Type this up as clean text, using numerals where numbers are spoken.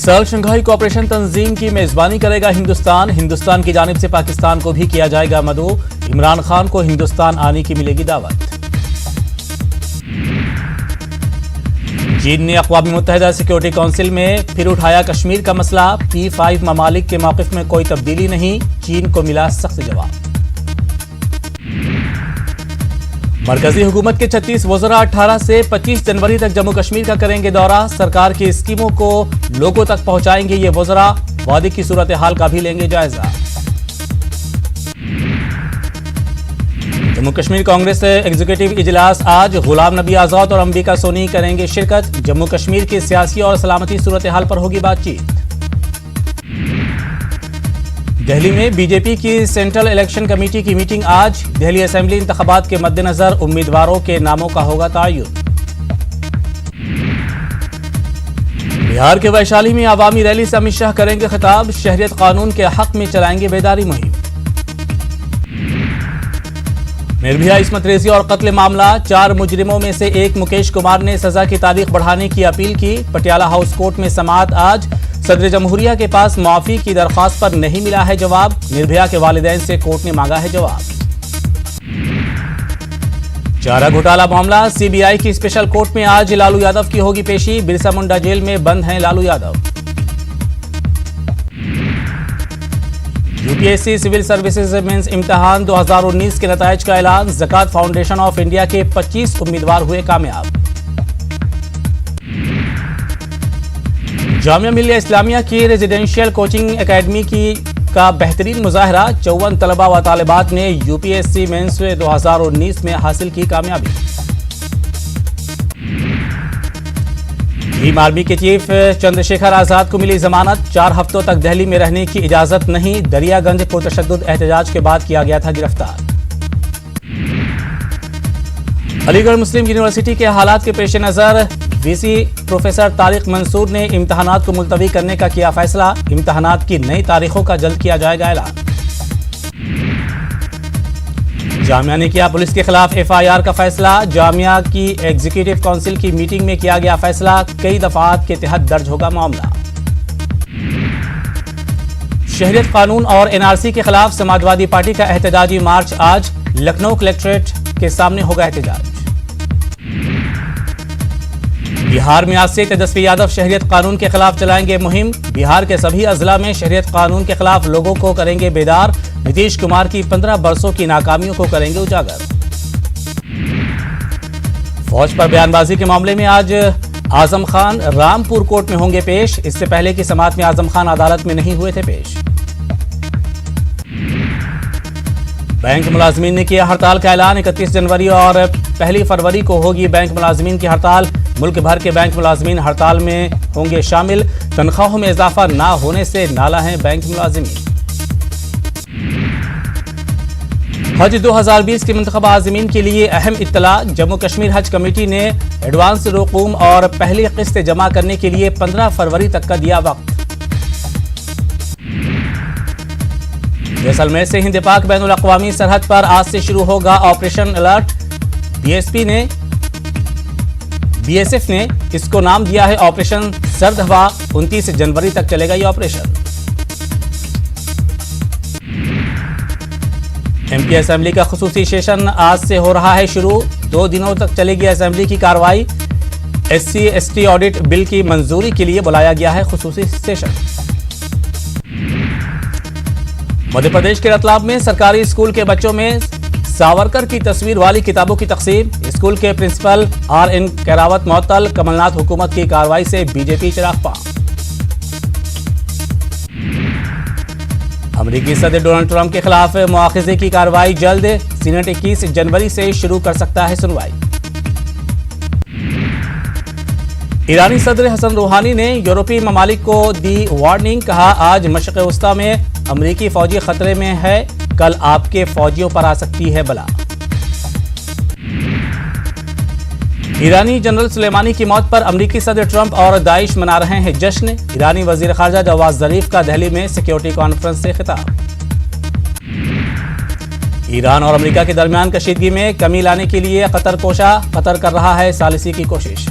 इस साल Shanghai cooperation तंजीम की मेजबानी करेगा हिंदुस्तान। हिंदुस्तान की जानिब से पाकिस्तान को भी किया जाएगा मदऊ। इमरान खान को हिंदुस्तान आने की मिलेगी दावत। चीन ने अक़वाम मुत्तहिदा सिक्योरिटी काउंसिल में फिर उठाया कश्मीर का मसला। P5 ममालिक के मौक़िफ़ में कोई तब्दीली नहीं, चीन को मिला सख्त जवाब। मरकजी हुकूमत के 36 वज़रा 18 से 25 जनवरी तक जम्मू कश्मीर का करेंगे दौरा। सरकार की स्कीमों को लोगों तक पहुंचाएंगे ये वज़रा। वादी की सूरत हाल का भी लेंगे जायजा। जम्मू कश्मीर कांग्रेस एग्जीक्यूटिव इजलास आज। गुलाम नबी आज़ाद और अंबिका सोनी करेंगे शिरकत। जम्मू कश्मीर की सियासी और सलामती सूरत हाल पर होगी बातचीत। दिल्ली में बीजेपी की सेंट्रल इलेक्शन कमेटी की मीटिंग आज। दिल्ली असेंबली इंतखाबात के मद्देनजर उम्मीदवारों के नामों का होगा तयन। बिहार के वैशाली में आवामी रैली से अमित शाह करेंगे खिताब। शहरियत कानून के हक में चलाएंगे बेदारी मुहिम। निर्भया इस्मत रेजी और कत्ल मामला। 4 मुजरिमों में से एक मुकेश कुमार ने सजा की तारीख बढ़ाने की अपील की। पटियाला हाउस कोर्ट में समाअत आज। सदर जमहूरिया के पास माफी की दरख्वास्त पर नहीं मिला है जवाब। निर्भया के वालिदैन से कोर्ट ने मांगा है जवाब। चारा घोटाला मामला। सीबीआई की स्पेशल कोर्ट में आज लालू यादव की होगी पेशी। बिरसा मुंडा जेल में बंद हैं Lalu Yadav. UPSC civil services mains इम्तिहान 2019 के नताइज का ऐलान। ज़कात फाउंडेशन ऑफ इंडिया के 25 उम्मीदवार हुए कामयाब। जामिया मिल्लिया इस्लामिया की रेजिडेंशियल कोचिंग एकेडमी का बेहतरीन मुजाहरा। 54 तलबा व तालिबात ने यूपीएससी मेंस 2019 में हासिल की कामयाबी। भीम आर्मी के चीफ चंद्रशेखर आजाद को मिली जमानत। 4 हफ्तों तक दिल्ली में रहने की इजाजत नहीं। दरियागंज पुरतशद्दुद एहतजाज के बाद किया गया था गिरफ्तार। अलीगढ़ मुस्लिम यूनिवर्सिटी के हालात के पेश नजर वीसी प्रोफेसर तारिक मंसूर ने इम्तहानात को मुलतवी करने का किया फैसला। इम्तहानात की नई तारीखों का जल्द किया जाएगा ऐलान। जामिया ने किया पुलिस के खिलाफ FIR का फैसला। जामिया की एग्जीक्यूटिव काउंसिल की मीटिंग में किया गया फैसला। कई दफात के तहत दर्ज होगा मामला। शहरियत कानून और NRC के खिलाफ समाजवादी पार्टी का एहतजाजी मार्च आज। लखनऊ कलेक्ट्रेट के सामने होगा एहतजाज। बिहार में आज से तेजस्वी यादव शहरियत कानून के खिलाफ चलाएंगे मुहिम। बिहार के सभी अजला में शहरियत कानून के खिलाफ लोगों को करेंगे बेदार। नीतीश कुमार की 15 बरसों की नाकामियों को करेंगे उजागर। फौज पर बयानबाजी के मामले में आज आजम खान रामपुर कोर्ट में होंगे पेश। इससे पहले की समाअत में आजम खान अदालत में नहीं हुए थे पेश। बैंक मुलाजमीन ने किया हड़ताल का ऐलान। 31 जनवरी और 1 फरवरी को होगी बैंक मुलाजमीन की हड़ताल। मुल्क भर के बैंक मुलाजमीन हड़ताल में होंगे शामिल। तनख्वाहों में इजाफा ना होने से नाला हैं बैंक मुलाजमीन। हज 2020 के मुंतखब आज़मीन के लिए अहम इत्तला। जम्मू कश्मीर हज कमेटी ने एडवांस रकूम और पहली किस्त जमा करने के लिए 15 फरवरी तक का दिया वक्त। जैसलमेर से हिंद पाक बैनुल अक़वामी सरहद पर आज से शुरू होगा ऑपरेशन अलर्ट। BSF ने इसको नाम दिया है ऑपरेशन सर्द हवा। 29 जनवरी तक चलेगा ये ऑपरेशन। MP असेंबली का खुसूसी सेशन आज से हो रहा है शुरू। 2 दिनों तक चलेगी असेंबली की कार्रवाई। SC/ST ऑडिट बिल की मंजूरी के लिए बुलाया गया है खुसूसी सेशन। मध्य प्रदेश के रतलाम में सरकारी स्कूल के बच्चों में सावरकर की तस्वीर वाली किताबों की तकसीम। स्कूल के प्रिंसिपल RN कैरावत मुअत्तल। कमलनाथ हुकूमत की कार्रवाई से बीजेपी चिराग पांव। अमेरिकी सदर डोनाल्ड ट्रंप के खिलाफ मुआखजे की कार्रवाई जल्द। सीनेट 21 जनवरी से शुरू कर सकता है सुनवाई। ईरानी सदर हसन रूहानी ने यूरोपीय ममालिक को दी वार्निंग। कहा आज मशरिक़ वस्ता में अमेरिकी फौजी खतरे में है। कल आपके फौजियों पर आ सकती है बला। ईरानी जनरल सुलेमानी की मौत पर अमेरिकी सदर ट्रंप और दाइश मना रहे हैं जश्न। ईरानी वजीर खारजा जवाद ज़रीफ का दिल्ली में सिक्योरिटी कॉन्फ्रेंस से खिताब। ईरान और अमेरिका के दरमियान कशीदगी में कमी लाने के लिए कतर कर रहा है सालिसी की कोशिश।